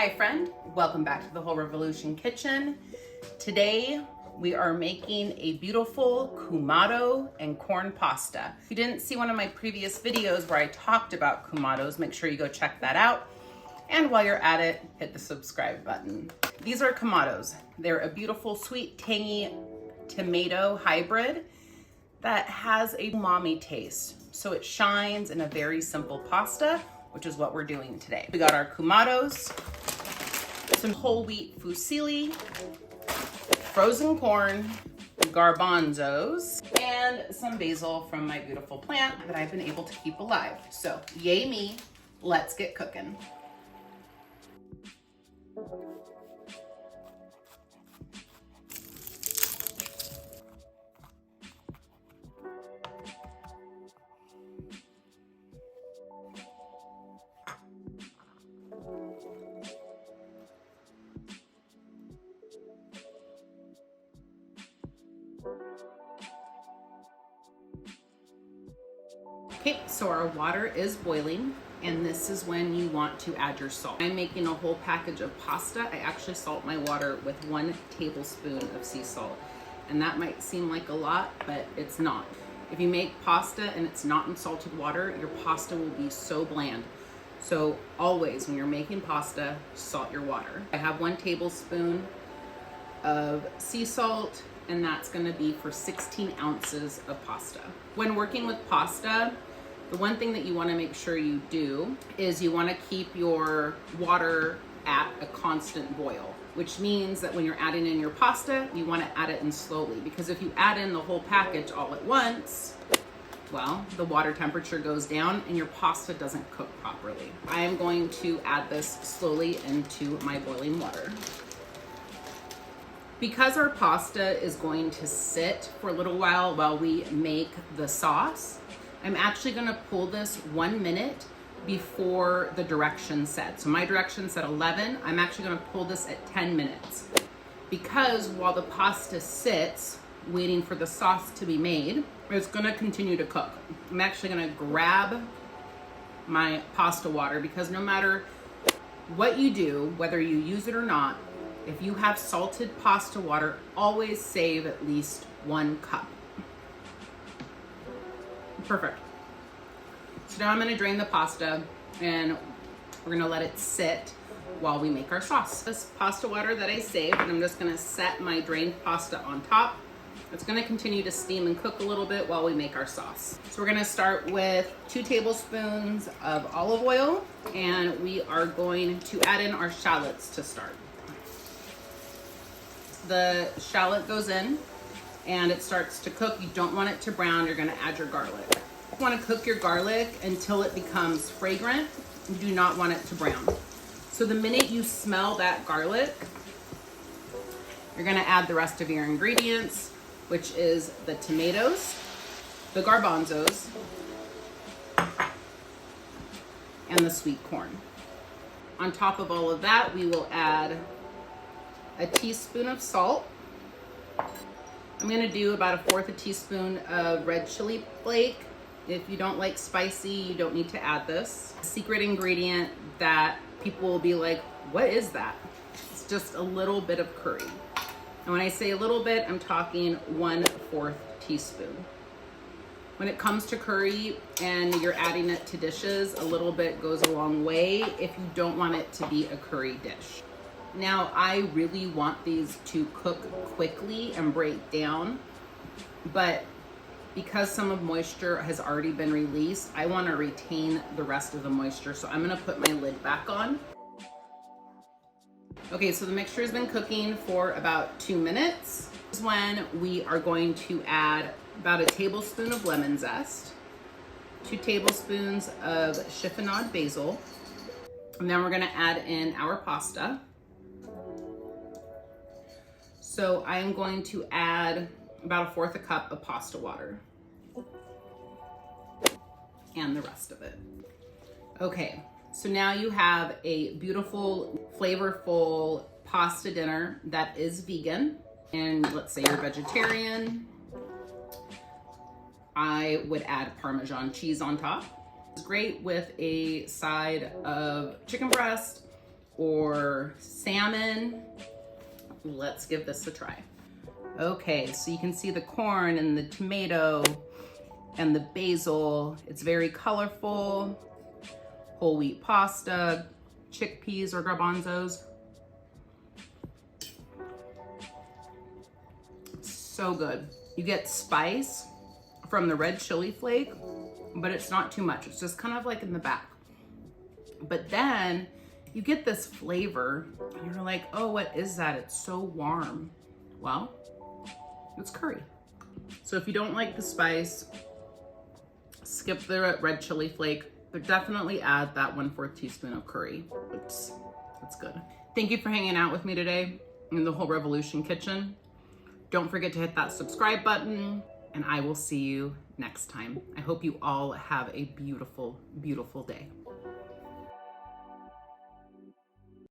Hi friend, welcome back to the Whole Revolution Kitchen. Today we are making a beautiful Kumato and corn pasta. If you didn't see one of my previous videos where I talked about Kumatos, make sure you go check that out. And while you're at it, hit the subscribe button. These are Kumatos. They're a beautiful, sweet, tangy tomato hybrid that has a umami taste. So it shines in a very simple pasta, which is what we're doing today. We got our Kumatos, some whole wheat fusilli, frozen corn, garbanzos, and some basil from my beautiful plant that I've been able to keep alive. So yay me, let's get cooking. Okay, so our water is boiling, and this is when you want to add your salt. I'm making a whole package of pasta. I actually salt my water with 1 tablespoon of sea salt. And that might seem like a lot, but it's not. If you make pasta and it's not in salted water, your pasta will be so bland. So always, when you're making pasta, salt your water. I have 1 tablespoon of sea salt, and that's gonna be for 16 ounces of pasta. When working with pasta, the one thing that you wanna make sure you do is you wanna keep your water at a constant boil, which means that when you're adding in your pasta, you wanna add it in slowly, because if you add in the whole package all at once, well, the water temperature goes down and your pasta doesn't cook properly. I am going to add this slowly into my boiling water. Because our pasta is going to sit for a little while we make the sauce, I'm actually gonna pull this 1 minute before the directions said. So my directions said 11, I'm actually gonna pull this at 10 minutes. Because while the pasta sits, waiting for the sauce to be made, it's gonna continue to cook. I'm actually gonna grab my pasta water, because no matter what you do, whether you use it or not, if you have salted pasta water, always save at least 1 cup. Perfect. So now I'm gonna drain the pasta and we're gonna let it sit while we make our sauce. This pasta water that I saved, and I'm just gonna set my drained pasta on top. It's gonna continue to steam and cook a little bit while we make our sauce. So we're gonna start with 2 tablespoons of olive oil, and we are going to add in our shallots to start. The shallot goes in and it starts to cook. You don't want it to brown. You're gonna add your garlic. You wanna cook your garlic until it becomes fragrant. You do not want it to brown. So the minute you smell that garlic, you're gonna add the rest of your ingredients, which is the tomatoes, the garbanzos, and the sweet corn. On top of all of that, we will add a teaspoon of salt. I'm gonna do about 1/4 teaspoon of red chili flake. If you don't like spicy, you don't need to add this. A secret ingredient that people will be like, what is that? It's just a little bit of curry. And when I say a little bit, I'm talking 1/4 teaspoon. When it comes to curry and you're adding it to dishes, a little bit goes a long way if you don't want it to be a curry dish. Now, I really want these to cook quickly and break down, but because some of moisture has already been released, I want to retain the rest of the moisture. So I'm going to put my lid back on. Okay, so the mixture has been cooking for about 2 minutes. This is when we are going to add about 1 tablespoon of lemon zest, 2 tablespoons of chiffonade basil, and then we're going to add in our pasta. So I am going to add about 1/4 cup of pasta water and the rest of it. Okay, so now you have a beautiful, flavorful pasta dinner that is vegan. And let's say you're vegetarian, I would add Parmesan cheese on top. It's great with a side of chicken breast or salmon. Let's give this a try. Okay, so you can see the corn and the tomato and the basil. It's very colorful. Whole wheat pasta, chickpeas or garbanzos. So good. You get spice from the red chili flake, but it's not too much. It's just kind of like in the back. But then you get this flavor and you're like, oh, what is that? It's so warm. Well, it's curry. So if you don't like the spice, skip the red chili flake, but definitely add that 1/4 teaspoon of curry. It's good. Thank you for hanging out with me today in the Whole Revolution kitchen. Don't forget to hit that subscribe button, and I will see you next time. I hope you all have a beautiful, beautiful day.